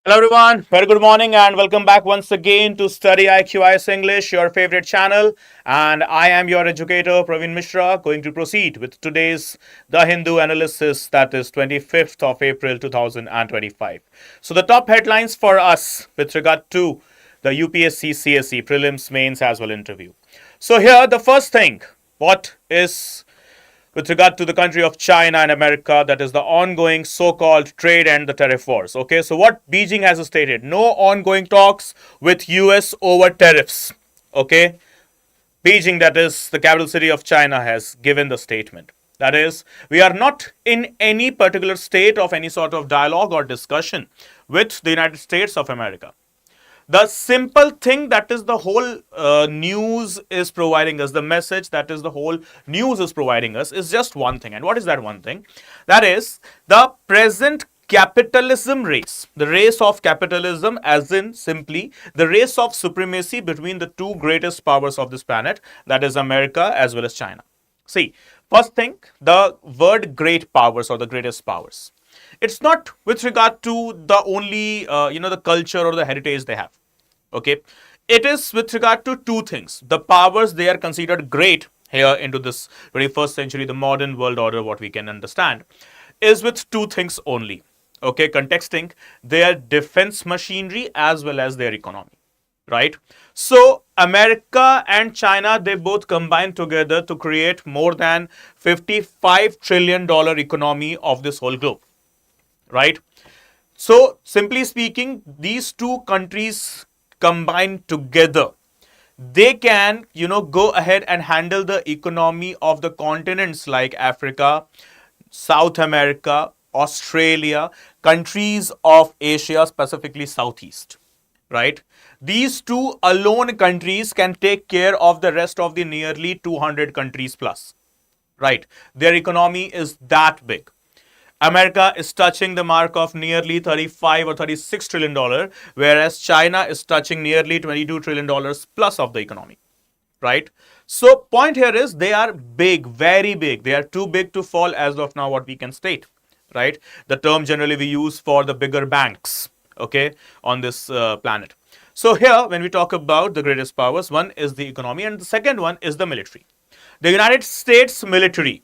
Hello everyone, very good morning and welcome back once again to Study IQ IS English, your favorite channel. And I am your educator Praveen Mishra, going to proceed with today's The Hindu analysis, that is 25th of April 2025. So the top headlines for us with regard to the UPSC CSE Prelims Mains as well interview. So here the first thing, what is with regard to the country of China and America, that is the ongoing so-called trade and the tariff wars. Okay, so what Beijing has stated, no ongoing talks with US over tariffs. Okay, Beijing, that is the capital city of China, has given the statement. That is, we are not in any particular state of any sort of dialogue or discussion with the United States of America. The simple thing that is the whole news is providing us, the message that is the whole news is providing us is just one thing. And what is that one thing? That is the present capitalism race, the race of capitalism, as in simply the race of supremacy between the two greatest powers of this planet, that is America as well as China. See, first thing, the word great powers or the greatest powers. It's not with regard to the only the culture or the heritage they have. Okay, it is with regard to two things. The powers they are considered great here into this 21st century, the modern world order, what we can understand, is with two things only. Okay, contexting their defense machinery as well as their economy. Right? So America and China, they both combine together to create more than $55 trillion economy of this whole globe. Right? So simply speaking, these two countries combined together, they can go ahead and handle the economy of the continents like Africa, South America, Australia, countries of Asia, specifically Southeast. Right? These two alone countries can take care of the rest of the nearly 200 countries plus. Right? Their economy is that big. America is touching the mark of nearly 35 or 36 trillion dollar, whereas China is touching nearly 22 trillion dollars plus of the economy. Right? So point here is they are big, very big. They are too big to fall as of now, what we can state. Right? The term generally we use for the bigger banks, okay, on this planet. So here, when we talk about the greatest powers, one is the economy and the second one is the military. The United States military,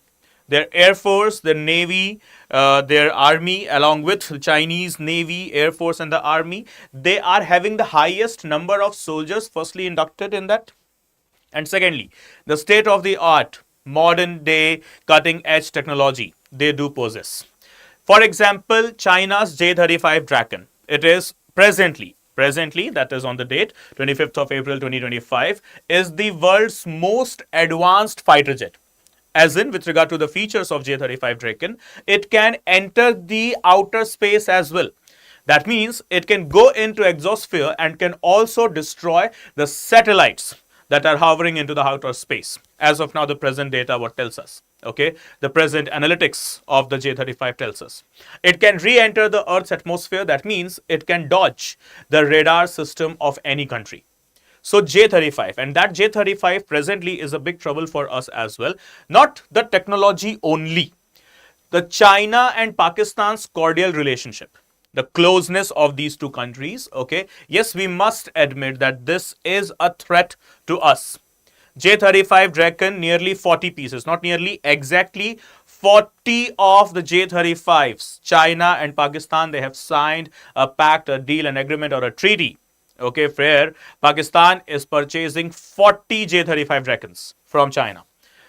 their Air Force, their Navy, their Army, along with the Chinese Navy, Air Force, and the Army, they are having the highest number of soldiers, firstly, inducted in that. And secondly, the state of the art, modern day, cutting edge technology, they do possess. For example, China's J-35 Dragon, it is presently, that is on the date 25th of April 2025, is the world's most advanced fighter jet. As in, with regard to the features of J-35 Dragon, it can enter the outer space as well. That means it can go into exosphere and can also destroy the satellites that are hovering into the outer space. As of now, the present data what tells us. Okay, the present analytics of the J-35 tells us. It can re-enter the Earth's atmosphere. That means it can dodge the radar system of any country. So J-35, and that J-35 presently is a big trouble for us as well. Not the technology only. The China and Pakistan's cordial relationship, the closeness of these two countries, okay, yes, we must admit that this is a threat to us. J-35 Dragon, nearly 40 pieces, not nearly, exactly 40 of the J-35s. China and Pakistan, they have signed a pact, a deal, an agreement, or a treaty. Okay, where Pakistan is purchasing 40 J-35 Dragons from China,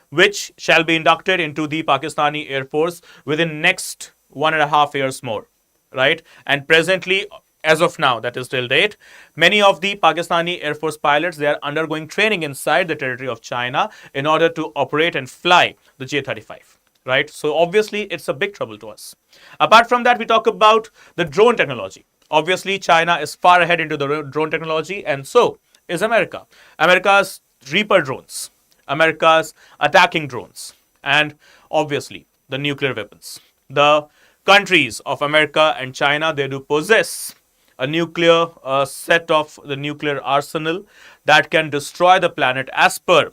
which shall be inducted into the Pakistani Air Force within next 1.5 years more. Right? And presently, as of now, that is till date, many of the Pakistani Air Force pilots, they are undergoing training inside the territory of China in order to operate and fly the J-35. Right? So obviously, it's a big trouble to us. Apart from that, we talk about the drone technology. Obviously, China is far ahead into the drone technology, and so is America. America's Reaper drones, America's attacking drones, and obviously the nuclear weapons. The countries of America and China, they do possess a nuclear set of the nuclear arsenal that can destroy the planet as per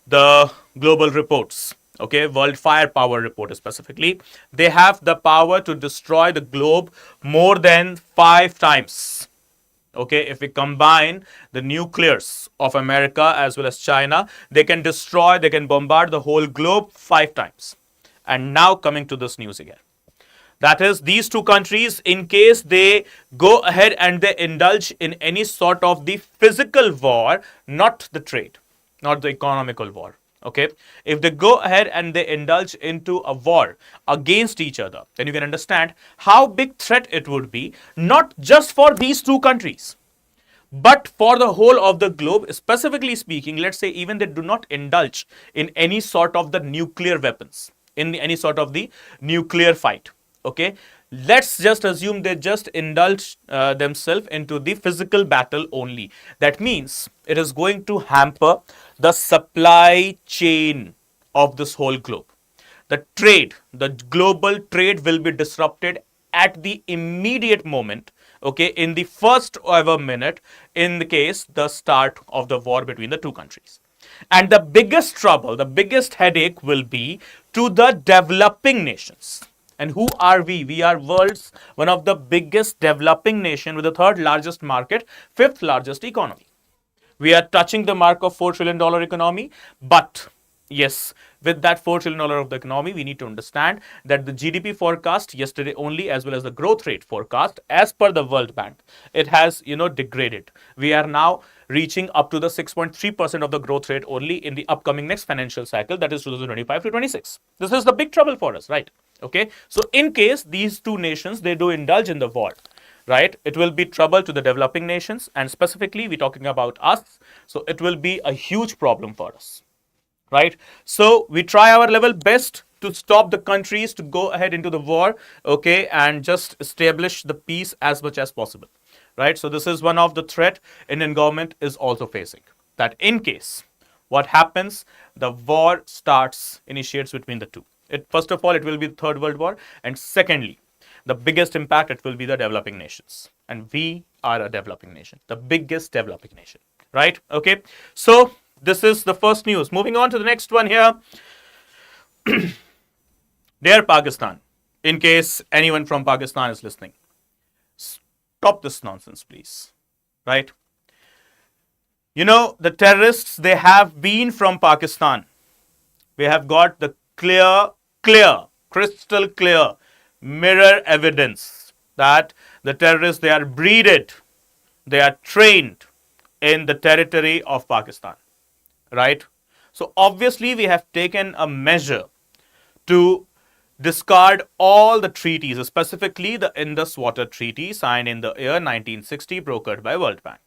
the global reports. okay, World Firepower Report specifically, they have the power to destroy the globe more than 5 times. Okay, if we combine the nuclears of America as well as China, they can destroy, they can bombard the whole globe 5 times. And now coming to this news again. That is, these two countries, in case they go ahead and they indulge in any sort of the physical war, not the trade, not the economical war. Okay, if they go ahead and they indulge into a war against each other, then you can understand how big threat it would be, not just for these two countries, but for the whole of the globe. Specifically speaking, let's say even they do not indulge in any sort of the nuclear weapons, in any sort of the nuclear fight. Okay, let's just assume they just indulge themselves into the physical battle only. That means it is going to hamper the supply chain of this whole globe. The trade, the global trade will be disrupted at the immediate moment, okay, in the first ever minute, in the case the start of the war between the two countries. And the biggest trouble, the biggest headache will be to the developing nations. And who are we? We are world's one of the biggest developing nation with the third largest market, fifth largest economy. We are touching the mark of $4 trillion economy, but yes, with that $4 trillion of the economy, we need to understand that the GDP forecast yesterday only, as well as the growth rate forecast, as per the World Bank, it has, degraded. We are now reaching up to the 6.3% of the growth rate only in the upcoming next financial cycle, that is 2025 to 26. This is the big trouble for us, right? Okay, so in case these two nations, they do indulge in the war, right, it will be trouble to the developing nations, and specifically we're talking about us, so it will be a huge problem for us, right? So we try our level best to stop the countries to go ahead into the war, okay, and just establish the peace as much as possible, right? So this is one of the threat Indian government is also facing, that in case what happens, the war initiates between the two. First of all, it will be the Third World War, and secondly, the biggest impact, it will be the developing nations. And we are a developing nation, the biggest developing nation, right? Okay, so this is the first news. Moving on to the next one here. Dear Pakistan, in case anyone from Pakistan is listening, stop this nonsense, please, right? The terrorists, they have been from Pakistan. We have got the crystal clear mirror evidence that the terrorists, they are breeded, they are trained in the territory of Pakistan, right? So obviously we have taken a measure to discard all the treaties, specifically the Indus Water Treaty signed in the year 1960, brokered by World Bank,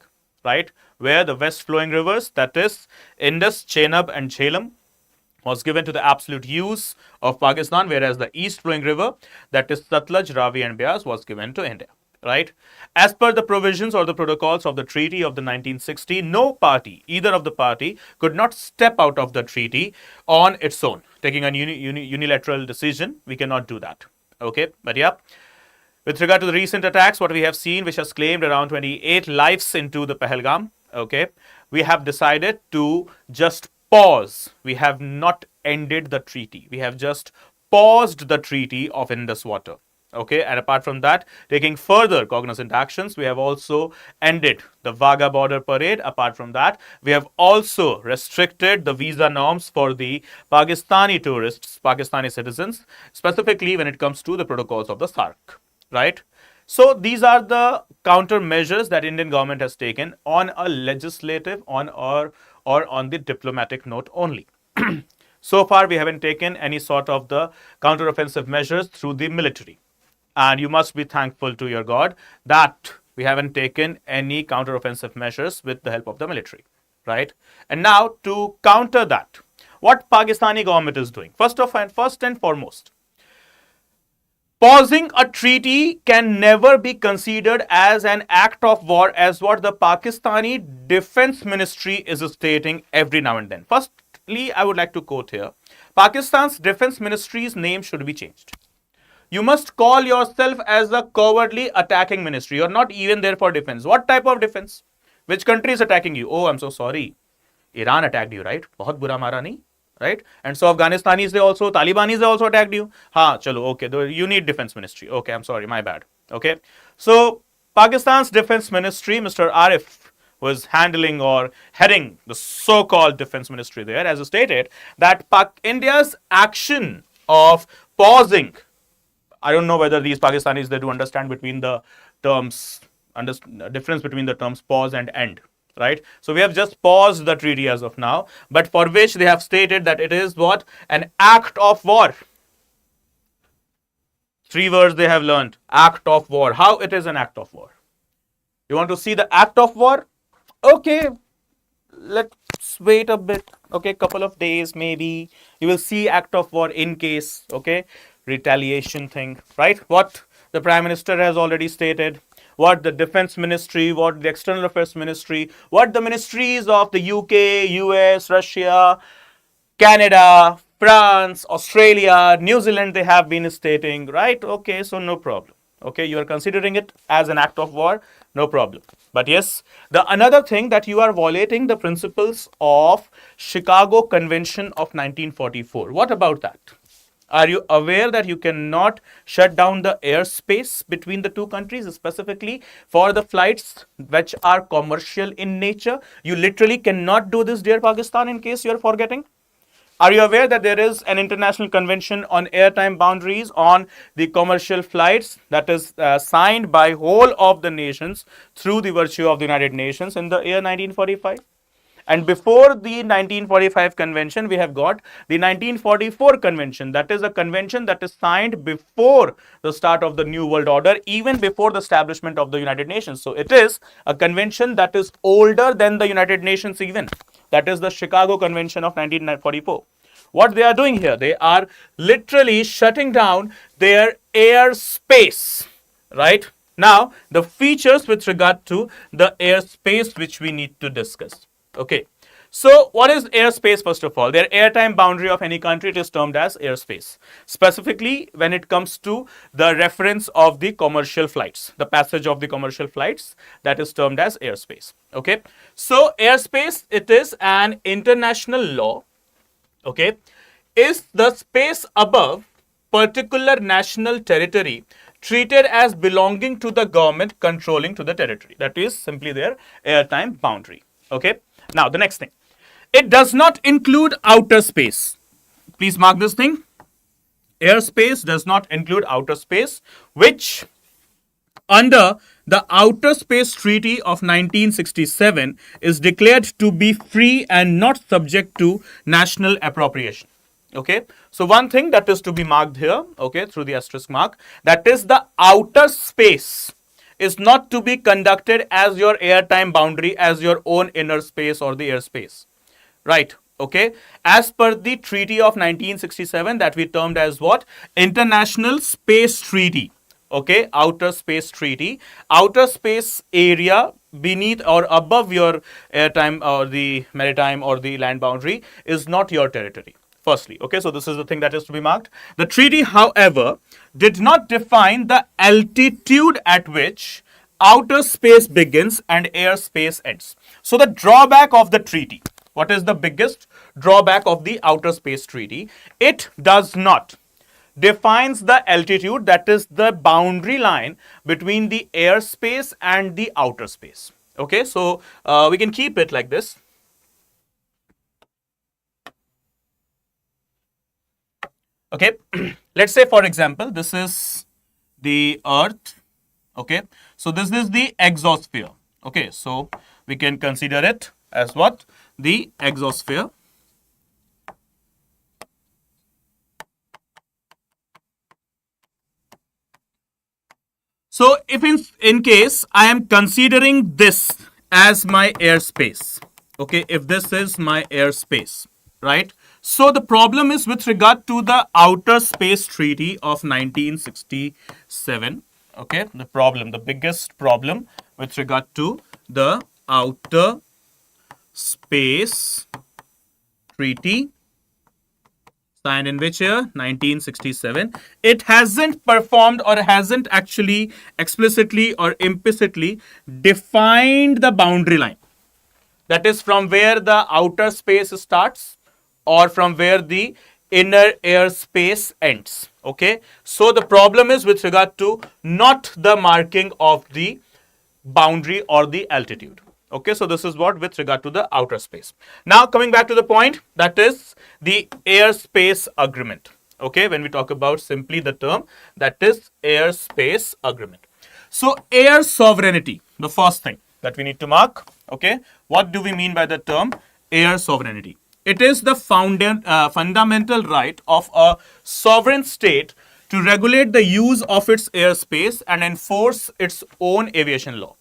right? Where the west flowing rivers, that is Indus, Chenab and Jhelum, was given to the absolute use of Pakistan, whereas the east flowing river, that is Satluj, Ravi and Beas, was given to India, right? As per the provisions or the protocols of the treaty of the 1960, no party, either of the party, could not step out of the treaty on its own, taking a unilateral decision. We cannot do that, okay? But yeah, with regard to the recent attacks, what we have seen, which has claimed around 28 lives into the Pahalgam, okay, we have decided to just pause. We have not ended the treaty. We have just paused the treaty of Indus Water. Okay, and apart from that, taking further cognizant actions, we have also ended the Wagah border parade. Apart from that, we have also restricted the visa norms for the Pakistani tourists, Pakistani citizens, specifically when it comes to the protocols of the SARC, right? So these are the countermeasures that Indian government has taken on a legislative, or on the diplomatic note only. So far, we haven't taken any sort of the counteroffensive measures through the military. And you must be thankful to your God that we haven't taken any counteroffensive measures with the help of the military, right? And now to counter that, what Pakistani government is doing, first and foremost, pausing a treaty can never be considered as an act of war, as what the Pakistani Defense Ministry is stating every now and then. Firstly, I would like to quote here, Pakistan's Defense Ministry's name should be changed. You must call yourself as a cowardly attacking ministry. You're not even there for defense. What type of defense? Which country is attacking you? Oh, I'm so sorry. Iran attacked you, right? बहुत बुरा मारा नहीं? right? And so Afghanistanis, Talibanis, they also attacked you. Ha, chalo, okay, you need defense ministry. Okay, I'm sorry, my bad. Okay, so Pakistan's defense ministry, Mr. Arif, was handling or heading the so-called defense ministry there, as stated that India's action of pausing, I don't know whether these Pakistanis, they do understand between the terms, difference between the terms pause and end, right? So we have just paused the treaty as of now, but for which they have stated that it is what? An act of war. Three words they have learned. Act of war. How it is an act of war? You want to see the act of war? Okay, let's wait a bit. Okay, couple of days maybe. You will see act of war in case, okay, retaliation thing, right? What the Prime Minister has already stated, what the Defense Ministry, what the External Affairs Ministry, what the ministries of the UK, US, Russia, Canada, France, Australia, New Zealand, they have been stating, right? Okay, so no problem. Okay, you are considering it as an act of war, no problem. But yes, the another thing that you are violating the principles of Chicago Convention of 1944. What about that? Are you aware that you cannot shut down the airspace between the two countries, specifically for the flights which are commercial in nature? You literally cannot do this, dear Pakistan, in case you are forgetting. Are you aware that there is an international convention on airtime boundaries on the commercial flights that is signed by whole of the nations through the virtue of the United Nations in the year 1945? And before the 1945 convention, we have got the 1944 convention. That is a convention that is signed before the start of the New World Order, even before the establishment of the United Nations. So it is a convention that is older than the United Nations even. That is the Chicago Convention of 1944. What they are doing here, they are literally shutting down their airspace, right? Now, the features with regard to the airspace which we need to discuss. Okay, so what is airspace? First of all, their airtime boundary of any country, it is termed as airspace. Specifically, when it comes to the reference of the commercial flights, the passage of the commercial flights, that is termed as airspace. Okay, so airspace, it is an international law. Okay, is the space above particular national territory treated as belonging to the government controlling to the territory. That is simply their airtime boundary. Okay. Now, the next thing. It does not include outer space. Please mark this thing. Airspace does not include outer space, which under the Outer Space Treaty of 1967 is declared to be free and not subject to national appropriation. Okay, so one thing that is to be marked here, okay, through the asterisk mark, that is the outer space is not to be conducted as your airtime boundary, as your own inner space or the airspace, right? Okay, as per the Treaty of 1967 that we termed as what? International Space Treaty. Okay, Outer Space Treaty. Outer space area beneath or above your airtime or the maritime or the land boundary is not your territory. Firstly, okay, so this is the thing that is to be marked. The treaty, however, did not define the altitude at which outer space begins and airspace ends. So the drawback of the treaty, what is the biggest drawback of the Outer Space Treaty? It does not defines the altitude, that is the boundary line between the airspace and the outer space. Okay, so we can keep it like this. Okay, let's say for example, this is the Earth. Okay, so this is the exosphere. Okay, so we can consider it as what? The exosphere. So if in case I am considering this as my airspace, okay, if this is my airspace, right? So the problem is with regard to the Outer Space Treaty of 1967, okay, the biggest problem with regard to the Outer Space Treaty, signed in which year? 1967. It hasn't performed or hasn't actually explicitly or implicitly defined the boundary line. That is from where the outer space starts or from where the inner airspace ends. Okay, so the problem is with regard to not the marking of the boundary or the altitude. Okay, so this is what with regard to the outer space. Now coming back to the point, that is the airspace agreement. Okay, when we talk about simply the term, that is airspace agreement. So air sovereignty, the first thing that we need to mark. Okay, what do we mean by the term air sovereignty? It is the fundamental right of a sovereign state to regulate the use of its airspace and enforce its own aviation law.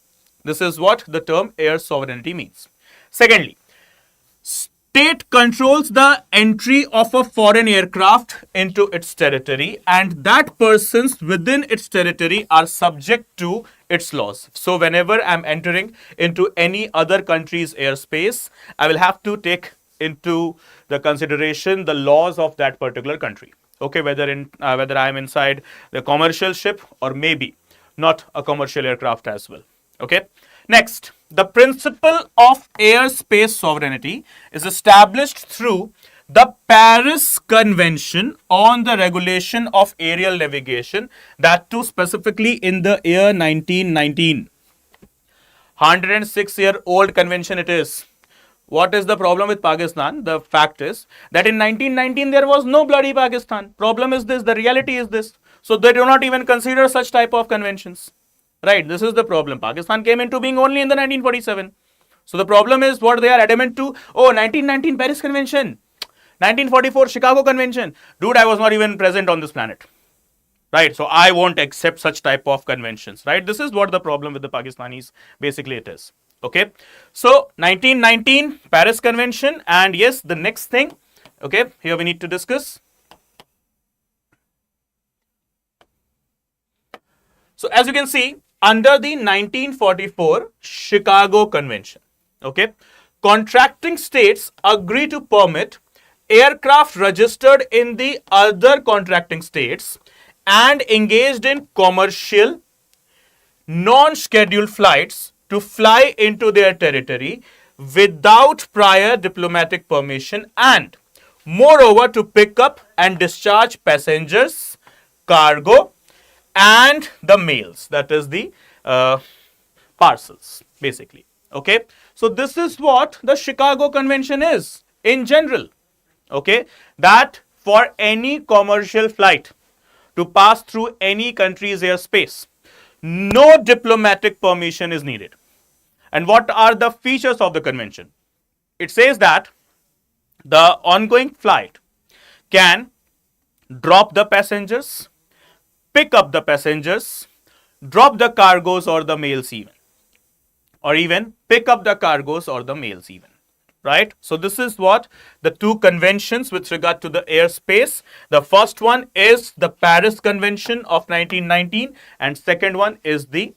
This is what the term air sovereignty means. Secondly, state controls the entry of a foreign aircraft into its territory, and that persons within its territory are subject to its laws. So whenever I'm entering into any other country's airspace, I will have to take into the consideration the laws of that particular country. Okay, whether I am inside the commercial ship or maybe not a commercial aircraft as well. Okay. Next, the principle of airspace sovereignty is established through the Paris Convention on the Regulation of Aerial Navigation, that too specifically in the year 1919. 106-year-old convention it is. What is the problem with Pakistan? The fact is that in 1919 there was no bloody Pakistan. Problem is this, the reality is this. So they do not even consider such type of conventions. Right, this is the problem. Pakistan came into being only in the 1947. So the problem is what they are adamant to. Oh, 1919 Paris Convention, 1944 Chicago Convention. Dude, I was not even present on this planet. Right, so I won't accept such type of conventions. Right, this is what the problem with the Pakistanis basically it is. Okay, so 1919 Paris Convention, and yes, the next thing. Okay, here we need to discuss. So as you can see, under the 1944 Chicago Convention, okay, contracting states agree to permit aircraft registered in the other contracting states and engaged in commercial, non-scheduled flights to fly into their territory without prior diplomatic permission, and moreover to pick up and discharge passengers, cargo, and the mails, that is the parcels basically. Okay, so this is what the Chicago Convention is in general. Okay, that for any commercial flight to pass through any country's airspace, no diplomatic permission is needed. And what are the features of the convention? It says that the ongoing flight can drop the passengers, pick up the passengers, drop the cargoes or the mails even, or even pick up the cargoes or the mails even, right? So this is what the two conventions with regard to the airspace. The first one is the Paris Convention of 1919 and second one is the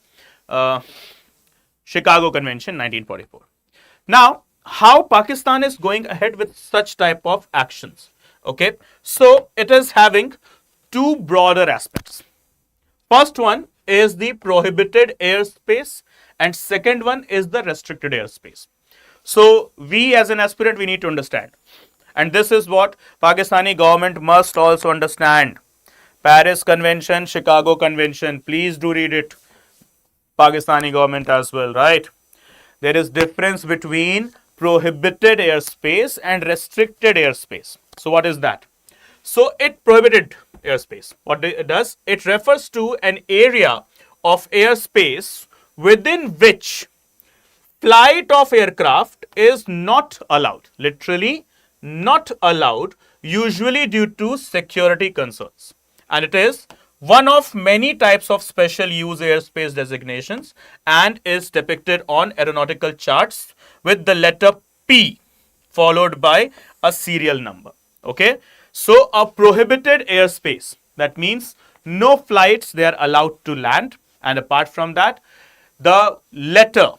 Chicago Convention 1944. Now, how Pakistan is going ahead with such type of actions? Okay, so it is having two broader aspects. First one is the prohibited airspace and second one is the restricted airspace. So we as an aspirant, we need to understand, and this is what Pakistani government must also understand. Paris Convention, Chicago Convention, please do read it. Pakistani government as well, right? There is difference between prohibited airspace and restricted airspace. So what is that? So it prohibited airspace. What it does? It refers to an area of airspace within which flight of aircraft is not allowed. Literally not allowed, usually due to security concerns. And it is one of many types of special use airspace designations and is depicted on aeronautical charts with the letter P followed by a serial number. Okay. So a prohibited airspace, that means no flights they are allowed to land, and apart from that, the letter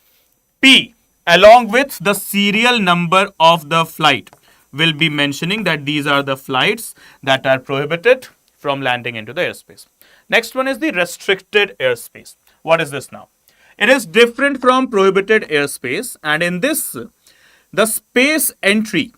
P along with the serial number of the flight will be mentioning that these are the flights that are prohibited from landing into the airspace. Next one is the restricted airspace. What is this now? It is different from prohibited airspace, and in this, the space entry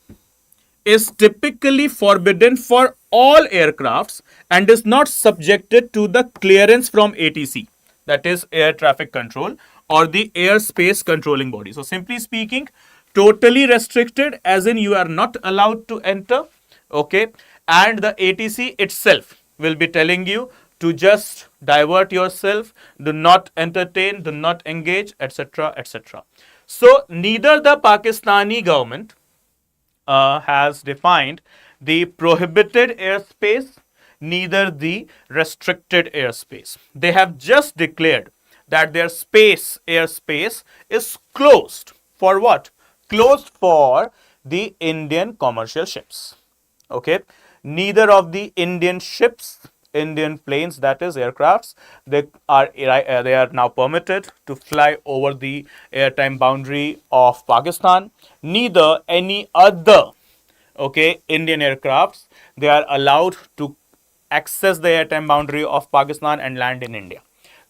is typically forbidden for all aircrafts and is not subjected to the clearance from ATC, that is air traffic control, or the airspace controlling body. So simply speaking, totally restricted as in you are not allowed to enter, okay, and the ATC itself will be telling you to just divert yourself, do not entertain, do not engage, etc., etc. So neither the Pakistani government has defined the prohibited airspace, neither the restricted airspace. They have just declared that their airspace, is closed. For what? Closed for the Indian commercial ships. Okay, neither of the Indian ships, Indian planes, that is aircrafts, they are now permitted to fly over the airtime boundary of Pakistan. Neither any other, okay, Indian aircrafts, they are allowed to access the airtime boundary of Pakistan and land in India.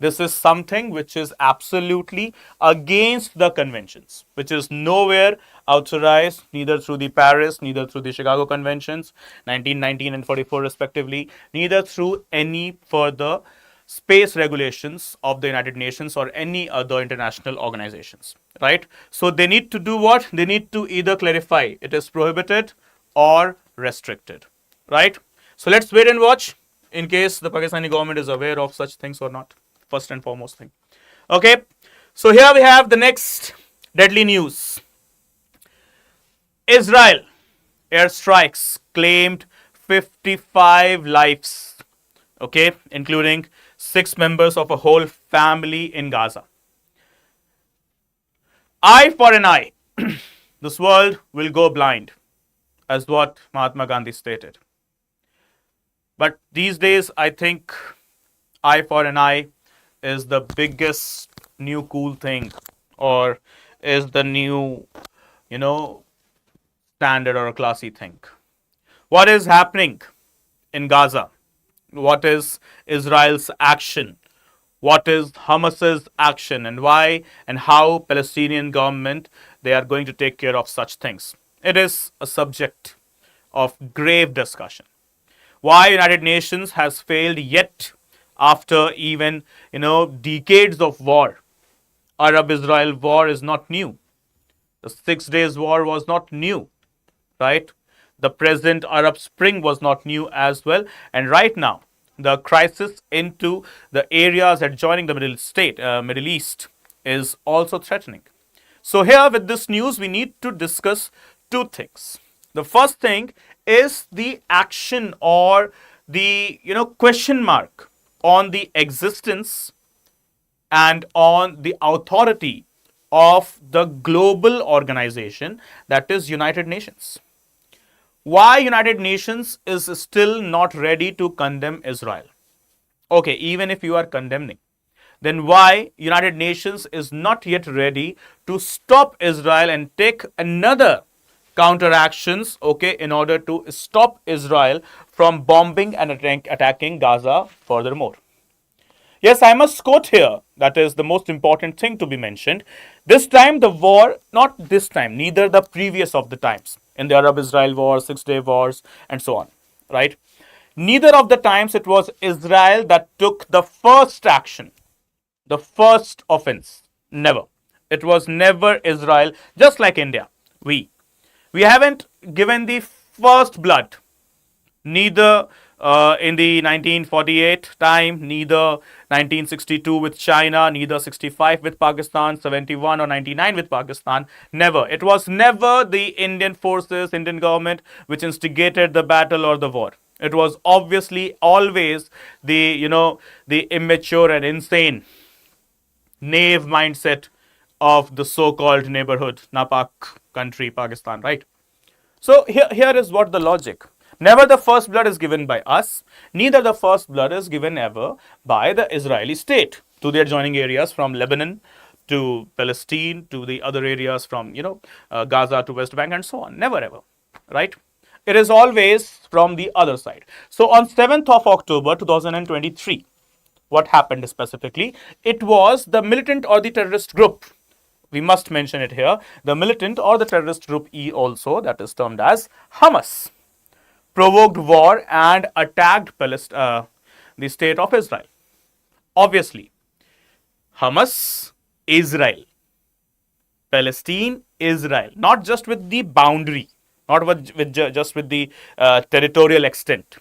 This is something which is absolutely against the conventions, which is nowhere authorized, neither through the Paris, neither through the Chicago Conventions, 1919 and 44 respectively, neither through any further space regulations of the United Nations or any other international organizations, right? So they need to do what? They need to either clarify it is prohibited or restricted, right? So let's wait and watch in case the Pakistani government is aware of such things or not. First and foremost thing. Okay, so here we have the next deadly news. Israel airstrikes claimed 55 lives, okay, including 6 members of a whole family in Gaza. Eye for an eye. This world will go blind, as what Mahatma Gandhi stated. But these days, I think eye for an eye is the biggest new cool thing, or is the new, standard or a classy thing. What is happening in Gaza? What is Israel's action? What is Hamas's action, and why and how Palestinian government they are going to take care of such things? It is a subject of grave discussion. Why United Nations has failed yet after even decades of war. Arab-Israel war is not new. The 6 Days War was not new, right? The present Arab Spring was not new as well. And right now, the crisis into the areas adjoining the Middle East is also threatening. So here with this news, we need to discuss 2 things. The first thing is the action or the question mark on the existence and on the authority of the global organization, that is United Nations. Why United Nations is still not ready to condemn Israel? Okay, even if you are condemning, then why United Nations is not yet ready to stop Israel and take another counteractions, okay, in order to stop Israel from bombing and attacking Gaza furthermore? Yes, I must quote here. That is the most important thing to be mentioned. This time the war, not this time, neither the previous of the times, in the Arab-Israel war, 6 Day wars, and so on, right? Neither of the times it was Israel that took the first action, the first offense. Never. It was never Israel, just like India. We haven't given the first blood, neither in the 1948 time, neither 1962 with China, neither 65 with Pakistan, 71 or 99 with Pakistan. Never. It was never the Indian forces, Indian government, which instigated the battle or the war. It was obviously always the immature and insane, naive mindset of the so-called neighborhood, Napak country, Pakistan, right? So here is what the logic. Never the first blood is given by us, neither the first blood is given ever by the Israeli state to the adjoining areas from Lebanon to Palestine to the other areas from, Gaza to West Bank and so on. Never ever, right? It is always from the other side. So on 7th of October 2023, what happened specifically? It was the militant or the terrorist group, we must mention it here, the militant or the terrorist group E also, that is termed as Hamas, provoked war and attacked the state of Israel. Obviously, Hamas, Israel, Palestine, Israel, not just with the boundary, not just with the territorial extent,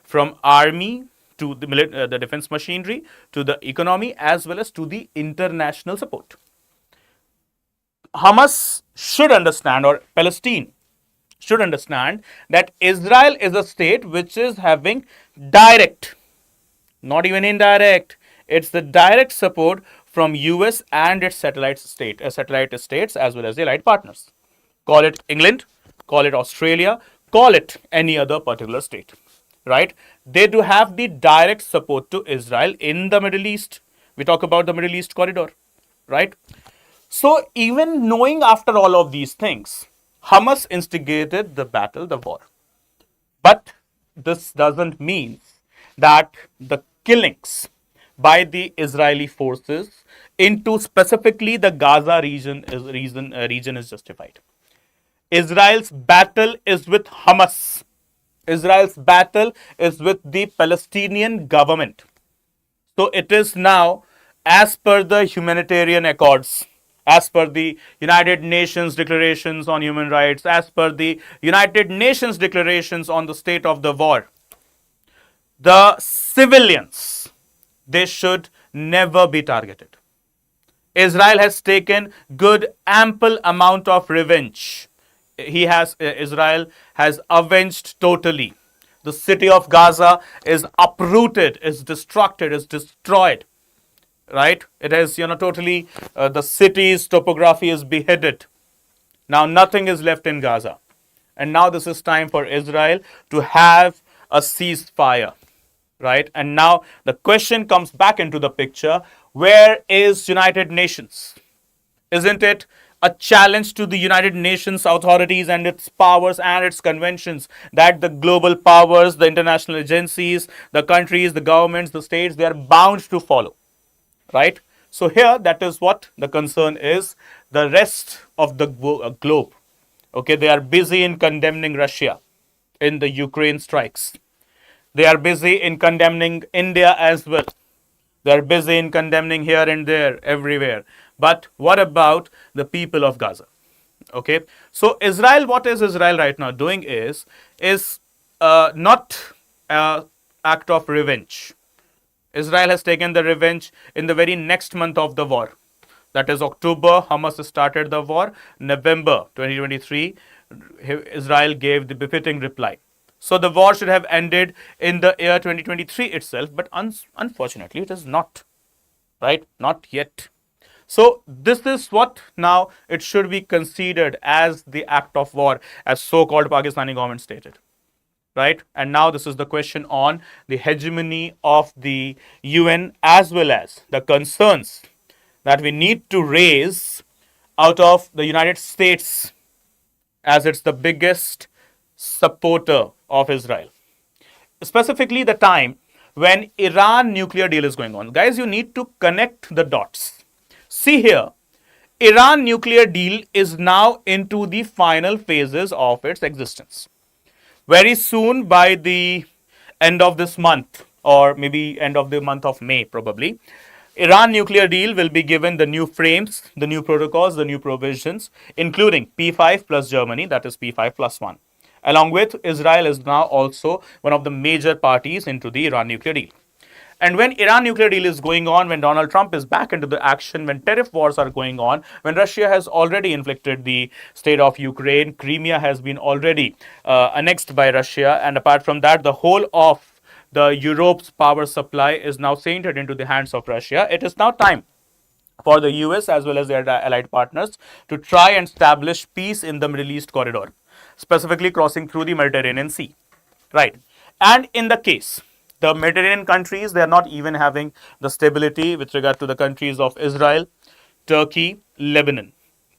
from army to the defense machinery to the economy as well as to the international support. Hamas should understand, or Palestine should understand, that Israel is a state which is having direct, not even indirect, it's the direct support from US and its satellite states as well as the allied partners. Call it England, call it Australia, call it any other particular state, right? They do have the direct support to Israel in the Middle East. We talk about the Middle East corridor, right? So even knowing after all of these things, Hamas instigated the battle, the war. But this doesn't mean that the killings by the Israeli forces into specifically the Gaza region is justified. Israel's battle is with Hamas. Israel's battle is with the Palestinian government. So it is now, as per the humanitarian accords, as per the United Nations declarations on human rights, as per the United Nations declarations on the state of the war, the civilians, they should never be targeted. Israel has taken good ample amount of revenge. Israel has avenged totally. The city of Gaza is uprooted, is destructed, is destroyed. Right? It has, totally, the city's topography is beheaded. Now nothing is left in Gaza. And now this is time for Israel to have a ceasefire. Right? And now the question comes back into the picture. Where is United Nations? Isn't it a challenge to the United Nations authorities and its powers and its conventions that the global powers, the international agencies, the countries, the governments, the states, they are bound to follow? Right? So here, that is what the concern is. The rest of the globe, okay, they are busy in condemning Russia in the Ukraine strikes. They are busy in condemning India as well. They are busy in condemning here and there, everywhere. But what about the people of Gaza? Okay, so Israel, what is Israel right now doing is not an act of revenge. Israel has taken the revenge in the very next month of the war. That is October, Hamas started the war. November 2023, Israel gave the befitting reply. So the war should have ended in the year 2023 itself, but unfortunately it is not. Right? Not yet. So this is what now it should be considered as the act of war, as so-called Pakistani government stated. Right? And now this is the question on the hegemony of the UN as well as the concerns that we need to raise out of the United States, as it's the biggest supporter of Israel. Specifically the time when Iran nuclear deal is going on. Guys, you need to connect the dots. See here, Iran nuclear deal is now into the final phases of its existence. Very soon, by the end of this month, or maybe end of the month of May probably, Iran nuclear deal will be given the new frames, the new protocols, the new provisions, including P5 plus Germany, that is P5 plus 1. Along with Israel is now also one of the major parties into the Iran nuclear deal. And when Iran nuclear deal is going on, when Donald Trump is back into the action, when tariff wars are going on, when Russia has already inflicted the state of Ukraine, Crimea has been already annexed by Russia, and apart from that, the whole of the Europe's power supply is now centered into the hands of Russia. It is now time for the US as well as their allied partners to try and establish peace in the Middle East corridor, specifically crossing through the Mediterranean Sea. Right? And in the case, the Mediterranean countries, they are not even having the stability with regard to the countries of Israel, Turkey, Lebanon,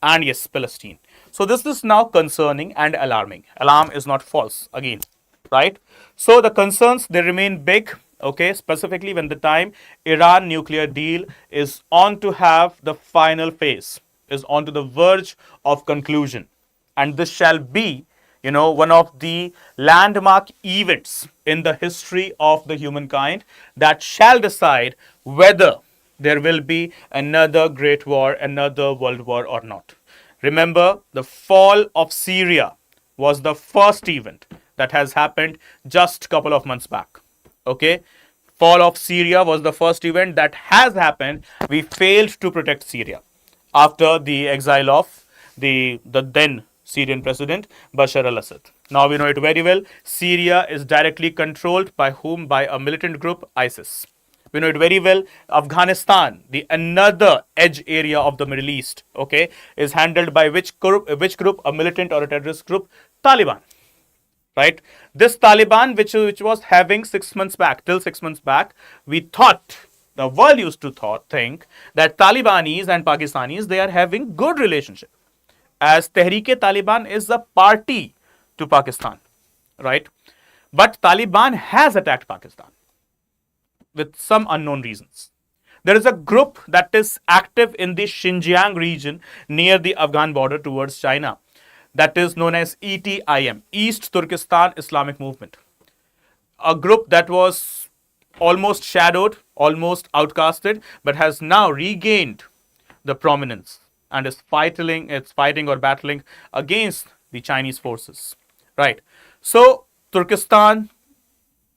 and yes, Palestine. So this is now concerning and alarming. Alarm is not false again, right? So the concerns, they remain big, okay, specifically when the time Iran nuclear deal is on to have the final phase. is on to the verge of conclusion. And this shall be, one of the landmark events in the history of the humankind that shall decide whether there will be another great war, another world war or not. Remember, the fall of Syria was the first event that has happened just a couple of months back. Okay, fall of Syria was the first event that has happened. We failed to protect Syria after the exile of the then Syrian president Bashar al-Assad. Now we know it very well. Syria is directly controlled by whom? By a militant group, ISIS. We know it very well. Afghanistan, the another edge area of the Middle East, okay, is handled by which group? A militant or a terrorist group? Taliban. Right? This Taliban, which was having 6 months back, till 6 months back, we thought, the world used to think that Talibanis and Pakistanis, they are having good relationship, as Tehreek-e-Taliban is a party to Pakistan, right? But Taliban has attacked Pakistan with some unknown reasons. There is a group that is active in the Xinjiang region near the Afghan border towards China, that is known as ETIM, East Turkestan Islamic Movement. A group that was almost shadowed, almost outcasted, but has now regained the prominence and is fighting or battling against the Chinese forces. Right. So Turkestan,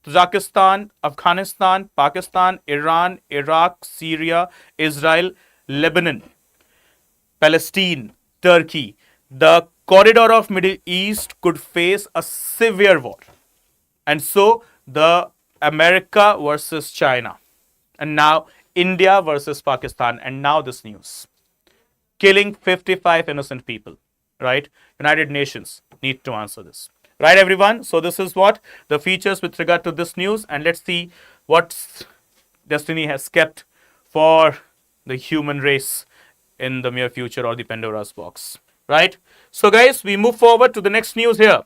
Tajikistan, Afghanistan, Pakistan, Iran, Iraq, Syria, Israel, Lebanon, Palestine, Turkey, the corridor of Middle East could face a severe war. And so the America versus China, and now India versus Pakistan, and now this news. Killing 55 innocent people, right? United Nations need to answer this. Right, everyone? So this is what the features with regard to this news, and let's see what destiny has kept for the human race in the near future, or the Pandora's box. Right? So guys, we move forward to the next news here.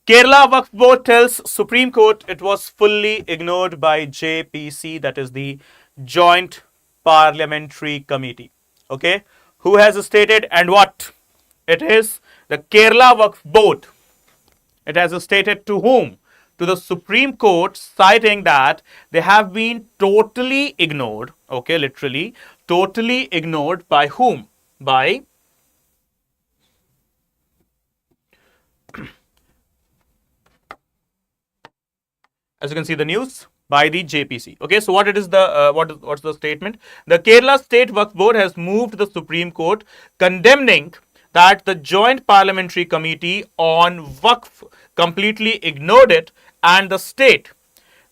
Kerala Waqf Board tells Supreme Court it was fully ignored by JPC, that is the Joint Parliamentary Committee. Okay? Who has stated and what? It is the Kerala Waqf Board. It has stated to whom? To the Supreme Court, citing that they have been totally ignored. Okay, literally, totally ignored by whom? By as you can see the news, by the JPC. Okay, so what it is the what's the statement? The Kerala State Waqf Board has moved to the Supreme Court, condemning that the Joint Parliamentary Committee on Waqf completely ignored it, and the state.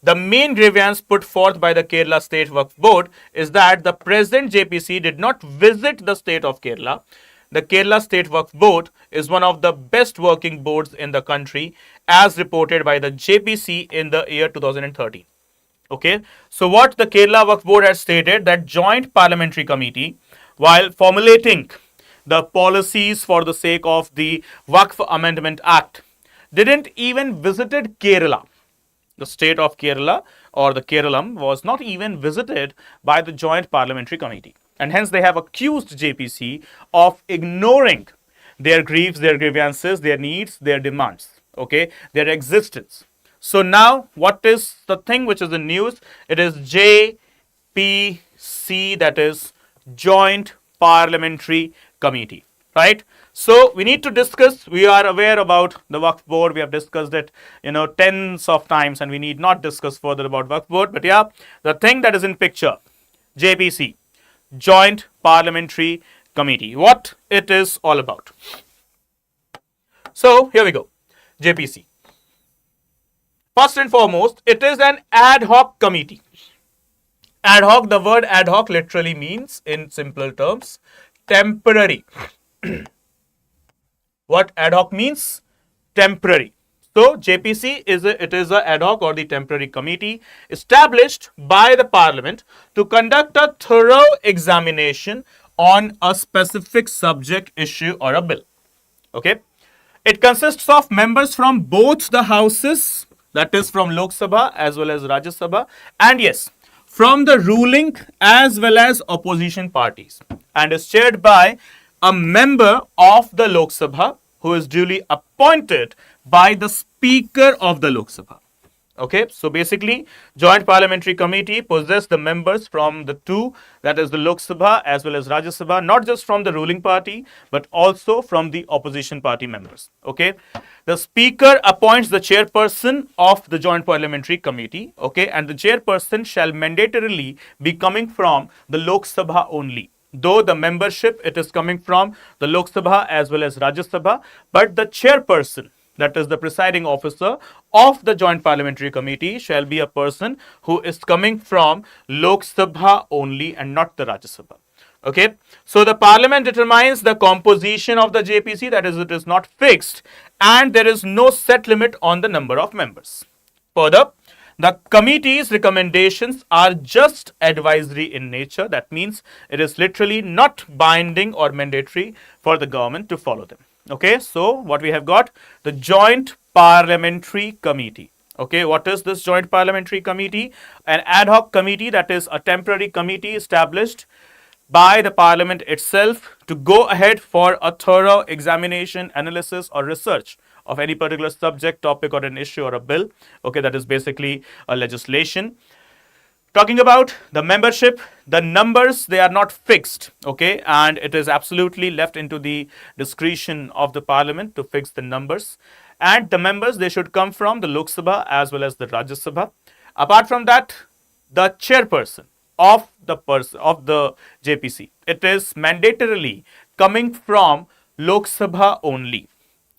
The main grievance put forth by the Kerala State Waqf Board is that the present JPC did not visit the state of Kerala. The Kerala State Waqf Board is one of the best working boards in the country, as reported by the JPC in the year 2013. Okay, so what the Kerala Waqf Board has stated, that Joint Parliamentary Committee, while formulating the policies for the sake of the Waqf Amendment Act, didn't even visited Kerala. The state of Kerala, or the Keralam, was not even visited by the Joint Parliamentary Committee. And hence they have accused JPC of ignoring their griefs, their grievances, their needs, their demands, okay, their existence. So now, what is the thing which is the news? It is JPC, that is Joint Parliamentary Committee, right? So we need to discuss. We are aware about the Waqf Board. We have discussed it, tens of times, and we need not discuss further about Waqf Board. But yeah, the thing that is in picture, JPC, Joint Parliamentary Committee, what it is all about. So here we go, JPC. First and foremost, it is an ad hoc committee. Ad hoc, the word ad hoc literally means, in simple terms, temporary. What ad hoc means? Temporary. So JPC is a ad hoc, or the temporary committee, established by the Parliament to conduct a thorough examination on a specific subject, issue, or a bill. Okay. It consists of members from both the houses, that is from Lok Sabha as well as Rajya Sabha, and yes, from the ruling as well as opposition parties and is chaired by a member of the Lok Sabha who is duly appointed by the Speaker of the Lok Sabha. Okay, so basically, Joint Parliamentary Committee possess the members from the two, that is the Lok Sabha as well as Rajya Sabha, not just from the ruling party, but also from the opposition party members. Okay, the Speaker appoints the chairperson of the Joint Parliamentary Committee. Okay, and the chairperson shall mandatorily be coming from the Lok Sabha only. Though the membership it is coming from the Lok Sabha as well as Rajya Sabha, but the chairperson, that is the presiding officer of the Joint Parliamentary Committee, shall be a person who is coming from Lok Sabha only and not the Rajya Sabha. Okay, so the Parliament determines the composition of the JPC, that is, it is not fixed, and there is no set limit on the number of members. Further, the committee's recommendations are just advisory in nature. That means it is literally not binding or mandatory for the government to follow them. Okay, so what we have got? The Joint Parliamentary Committee. Okay, what is this Joint Parliamentary Committee? An ad hoc committee, that is a temporary committee established by the Parliament itself to go ahead for a thorough examination, analysis or research of any particular subject, topic or an issue or a bill. Okay, that is basically a legislation. Talking about the membership, the numbers, they are not fixed, okay, and it is absolutely left into the discretion of the Parliament to fix the numbers. And the members, they should come from the Lok Sabha as well as the Rajya Sabha. Apart from that, the chairperson of the JPC, it is mandatorily coming from Lok Sabha only.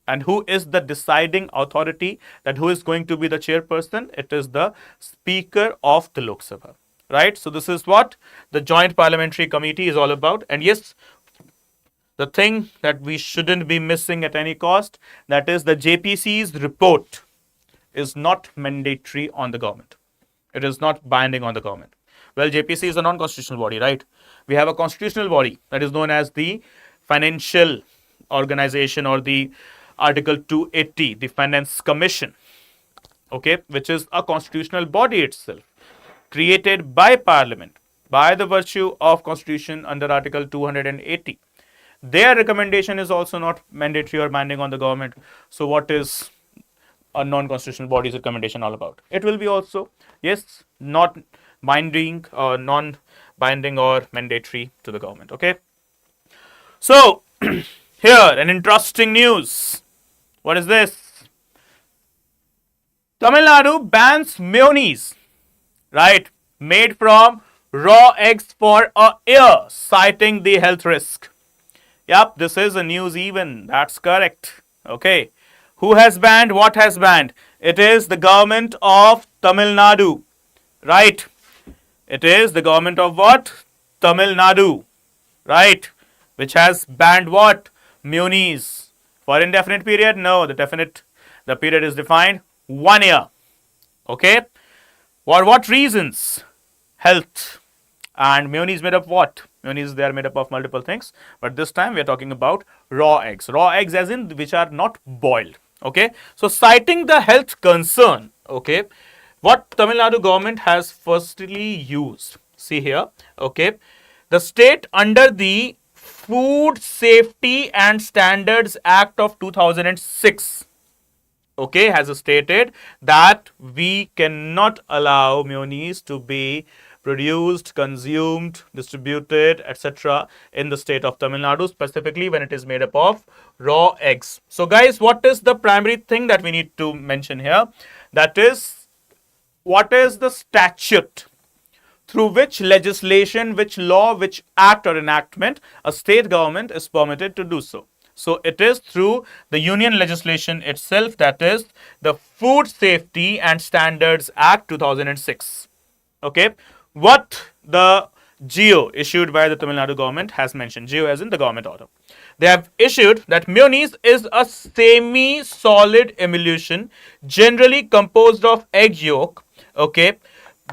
And who is the deciding authority, that who is going to be the chairperson? It is the Speaker of the Lok Sabha, right? So this is what the Joint Parliamentary Committee is all about. And yes, the thing that we shouldn't be missing at any cost, that is the JPC's report is not mandatory on the government. It is not binding on the government. Well, JPC is a non-constitutional body, right? We have a constitutional body that is known as the Financial Organization, or the Article 280, the Finance Commission, okay, which is a constitutional body itself, created by Parliament by the virtue of Constitution under Article 280. Their recommendation is also not mandatory or binding on the government. So what is a non-constitutional body's recommendation all about? It will be also, yes, not binding or non-binding or mandatory to the government, okay. So here, an interesting news. What is this? Tamil Nadu bans mayonnaise, right, made from raw eggs for a year, citing the health risk. Yep, this is a news even. That's correct. Okay. Who has banned? What has banned? It is the government of Tamil Nadu, right? It is the government of what? Tamil Nadu, right? Which has banned what? Mayonnaise. For indefinite period? No, the period is defined 1 year. Okay. For what reasons? Health. And mayonnaise made of what? Mayonnaise, they are made up of multiple things. But this time we are talking about raw eggs. Raw eggs as in which are not boiled. Okay. So citing the health concern, okay, what Tamil Nadu government has firstly used. See here, okay. The state under the Food Safety and Standards Act of 2006, okay, has stated that we cannot allow mayonnaise to be produced, consumed, distributed, etc. in the state of Tamil Nadu, specifically when it is made up of raw eggs. So guys, what is the primary thing that we need to mention here? That is, what is the statute through which legislation, which law, which act or enactment a state government is permitted to do so. So it is through the union legislation itself, that is the Food Safety and Standards Act 2006. Okay, what the GO issued by the Tamil Nadu government has mentioned, GO as in the government order. They have issued that mayonnaise is a semi-solid emulsion generally composed of egg yolk, okay,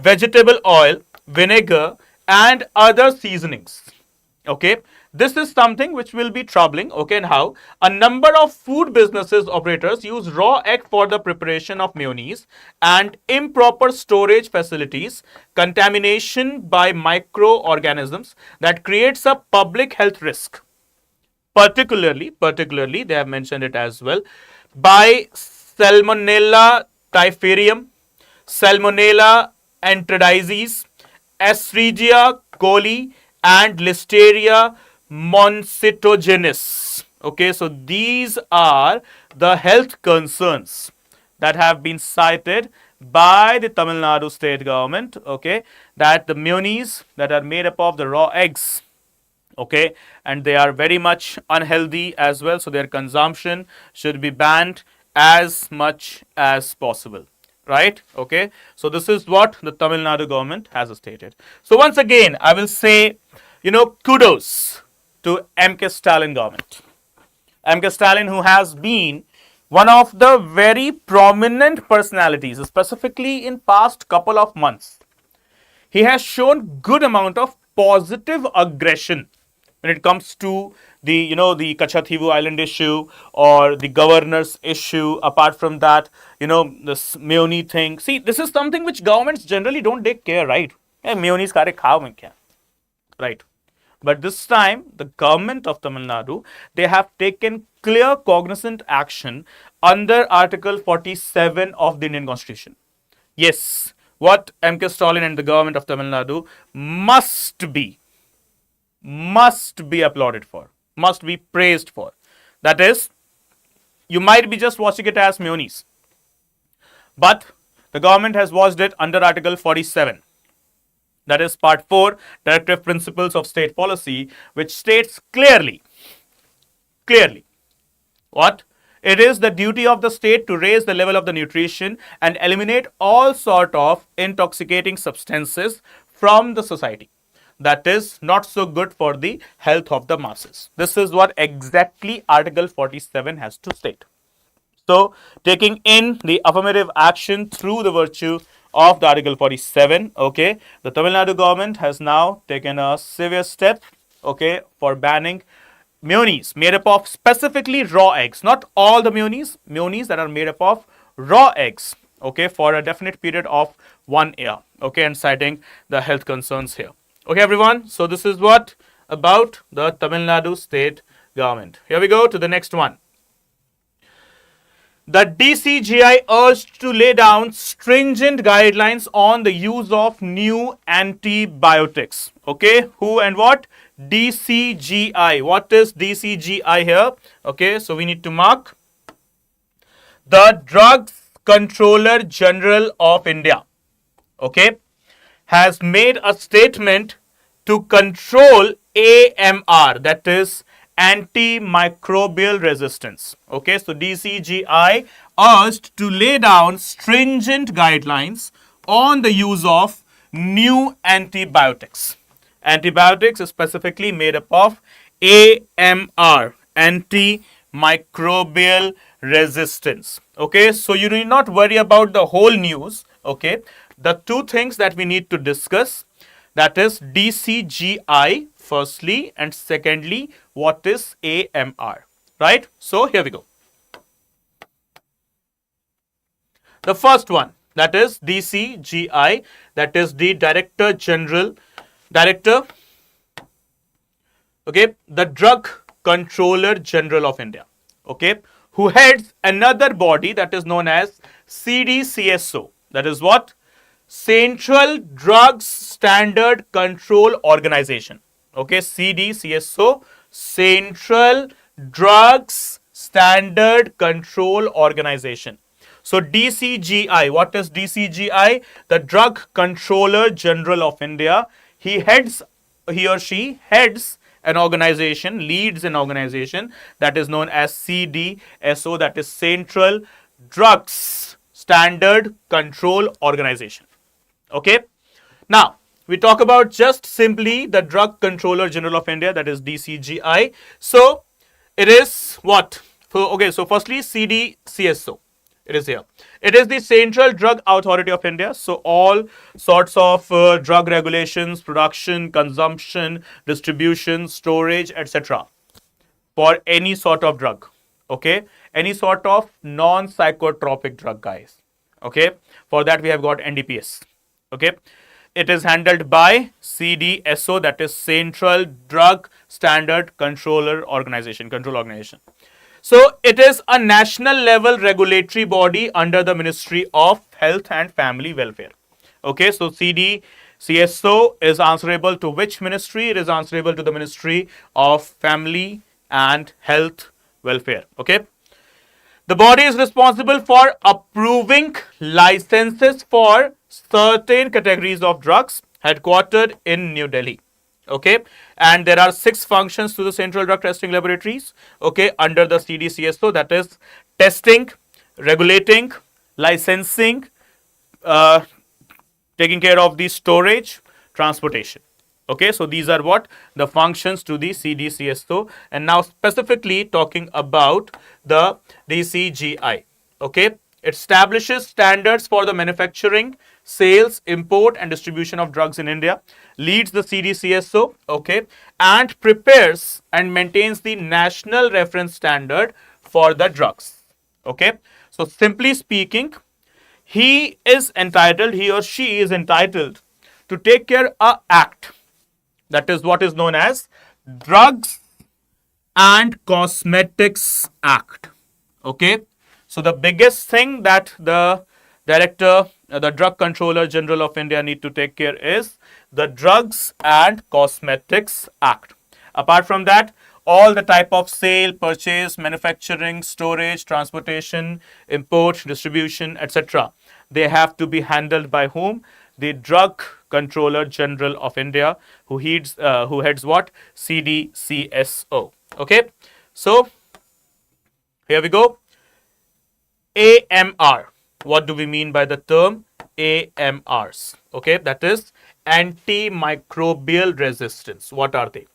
vegetable oil, vinegar and other seasonings, okay, This is something which will be troubling. Okay, and how? A number of food businesses operators use raw egg for the preparation of mayonnaise, and improper storage facilities, contamination by microorganisms that creates a public health risk. Particularly, they have mentioned it as well, by Salmonella typhimurium, Salmonella enteridiis, Escherichia coli, and Listeria monocytogenes. Okay, so these are the health concerns that have been cited by the Tamil Nadu state government. Okay, that the mayonnaise that are made up of the raw eggs, okay, and they are very much unhealthy as well, so their consumption should be banned as much as possible, right? Okay, so this is what the Tamil Nadu government has stated. So once again I will say, kudos to MK Stalin government. MK Stalin, who has been one of the very prominent personalities, specifically in past couple of months. He has shown good amount of positive aggression when it comes to the Kachathivu Island issue or the governor's issue. Apart from that, this mayonnaise thing. See, this is something which governments generally don't take care, right? Hey, mayonnaise kare khao mein kya? Right. But this time, the government of Tamil Nadu, they have taken clear cognizant action under Article 47 of the Indian Constitution. Yes, what MK Stalin and the government of Tamil Nadu must be applauded for, must be praised for. That is, you might be just watching it as mayonnaise, but the government has watched it under Article 47. That is Part 4, Directive Principles of State Policy, which states clearly, what? It is the duty of the state to raise the level of the nutrition and eliminate all sort of intoxicating substances from the society. That is not so good for the health of the masses. This is what exactly Article 47 has to state. So, taking in the affirmative action through the virtue of the Article 47, okay, the Tamil Nadu government has now taken a severe step, okay, for banning mayonnaise made up of specifically raw eggs, not all the mayonnaise that are made up of raw eggs, okay, for a definite period of 1 year, okay, and citing the health concerns here. Okay, everyone, so this is what about the Tamil Nadu state government. Here we go to the next one. The DCGI urged to lay down stringent guidelines on the use of new antibiotics. Okay, who and what? DCGI. What is DCGI here? Okay, so we need to mark the Drugs Controller General of India. Okay, has made a statement to control AMR, that is antimicrobial resistance. Okay, so DCGI urged to lay down stringent guidelines on the use of new antibiotics. Antibiotics is specifically made up of AMR, antimicrobial resistance. Okay, so you need not worry about the whole news. Okay, the two things that we need to discuss, that is DCGI firstly, and secondly, what is AMR, right? So here we go. The first one, that is DCGI, that is the Director, okay, the Drug Controller General of India, okay, who heads another body that is known as CDCSO, that is what? Central Drugs Standard Control Organization. Okay, CDCSO, Central Drugs Standard Control Organization. So DCGI, what is DCGI? The Drug Controller General of India. He or she heads an organization, leads an organization that is known as CDSO, that is Central Drugs Standard Control Organization. Okay, now we talk about just simply the Drug Controller General of India, that is DCGI. So it is what? Okay, so firstly CDCSO. It is here. It is the Central Drug Authority of India. So all sorts of drug regulations, production, consumption, distribution, storage, etc. for any sort of drug. Okay, any sort of non-psychotropic drug, guys. Okay, for that we have got NDPS. Okay, it is handled by CDSO, that is Central Drug Standard Controller Organization, control organization. So it is a national level regulatory body under the Ministry of Health and Family Welfare. Okay, so CSO is answerable to which ministry? It is answerable to the Ministry of Family and Health Welfare. Okay. The body is responsible for approving licenses for certain categories of drugs, headquartered in New Delhi. Okay, and there are 6 functions to the Central Drug Testing Laboratories. Okay, under the CDCSO, that is testing, regulating, licensing, taking care of the storage, transportation. Okay, so these are what the functions to the CDCSO, and now specifically talking about the DCGI. Okay, it establishes standards for the manufacturing, sales, import, and distribution of drugs in India, leads the CDCSO, okay, and prepares and maintains the national reference standard for the drugs. Okay, so simply speaking, he or she is entitled to take care of act, that is what is known as Drugs and Cosmetics Act. Okay, so the biggest thing that the director, the Drug Controller General of India need to take care is the Drugs and Cosmetics Act. Apart from that, all the type of sale, purchase, manufacturing, storage, transportation, import, distribution, etc. they have to be handled by whom? The Drug Controller General of India, who heads what? CDCSO. Okay, so here we go. AMR. What do we mean by the term AMRs? Okay, that is antimicrobial resistance. What are they?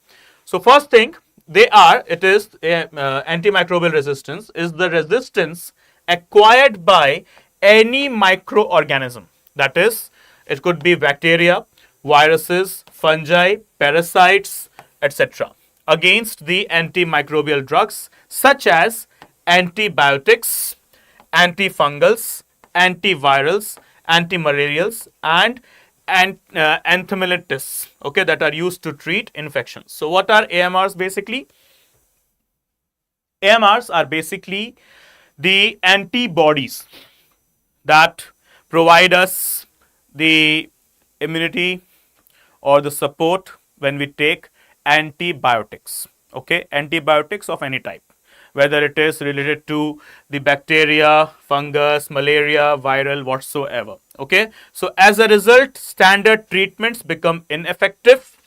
So first thing, antimicrobial resistance is the resistance acquired by any microorganism. That is, it could be bacteria, viruses, fungi, parasites, etc. against the antimicrobial drugs such as antibiotics, antifungals, antivirals, antimalarials, and anthelmintics, okay, that are used to treat infections. So what are AMRs basically? AMRs are basically the antibodies that provide us the immunity or the support when we take antibiotics. Okay, antibiotics of any type, whether it is related to the bacteria, fungus, malaria, viral, whatsoever. Okay, so as a result, standard treatments become ineffective,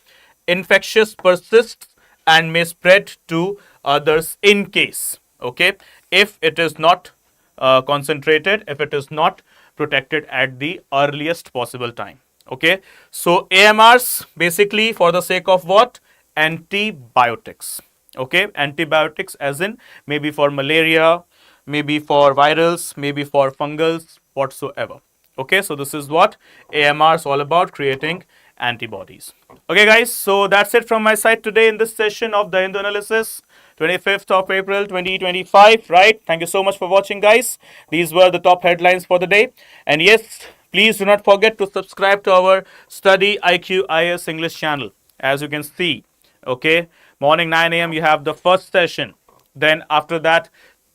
infectious persists, and may spread to others in case, okay, if it is not concentrated, if it is not protected at the earliest possible time. Okay, so AMRs basically for the sake of what? Antibiotics. Okay, antibiotics as in maybe for malaria, maybe for virals, maybe for fungals, whatsoever. Okay, so this is what AMR is all about, creating antibodies. Okay guys, so that's it from my side today in this session of the Hindu Analysis, 25th of April 2025, right? Thank you so much for watching, guys. These were the top headlines for the day. And yes, please do not forget to subscribe to our StudyIQ IS English channel. As you can see, okay, morning 9 a.m. you have the first session. Then after that,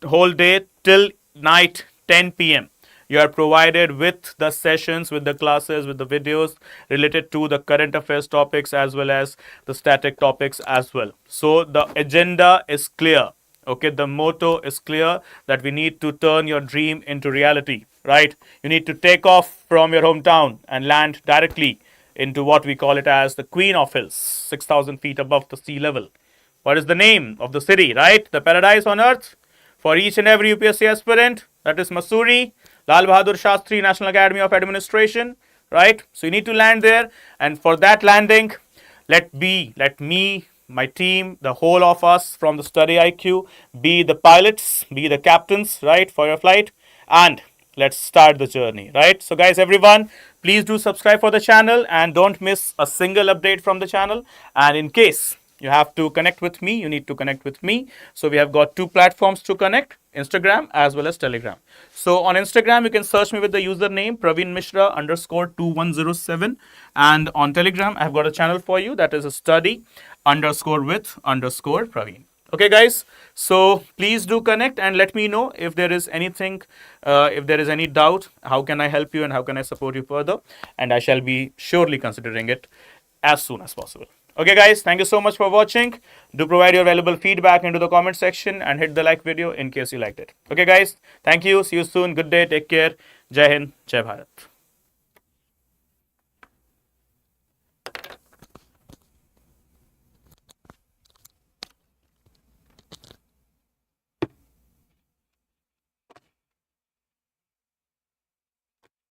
whole day till night 10 p.m. you are provided with the sessions, with the classes, with the videos related to the current affairs topics as well as the static topics as well. So the agenda is clear. Okay, the motto is clear that we need to turn your dream into reality, right? You need to take off from your hometown and land directly into what we call it as the Queen of Hills, 6,000 feet above the sea level. What is the name of the city, right? The paradise on earth for each and every UPSC aspirant. That is Mussoorie, Lal Bahadur Shastri National Academy of Administration, right? So you need to land there, and for that landing, let me, my team, the whole of us from the StudyIQ be the pilots, be the captains, right, for your flight, and let's start the journey, right? So guys, everyone, please do subscribe for the channel and don't miss a single update from the channel. And in case you have to connect with me, you need to connect with me. So we have got two platforms to connect, Instagram as well as Telegram. So on Instagram, you can search me with the username Praveen Mishra _2107. And on Telegram, I've got a channel for you that is a study _with _Praveen. Okay, guys. So please do connect and let me know if there is anything, if there is any doubt, how can I help you and how can I support you further? And I shall be surely considering it as soon as possible. Okay, guys, thank you so much for watching. Do provide your valuable feedback into the comment section and hit the like video in case you liked it. Okay, guys, thank you. See you soon. Good day. Take care. Jai Hind. Jai Bharat.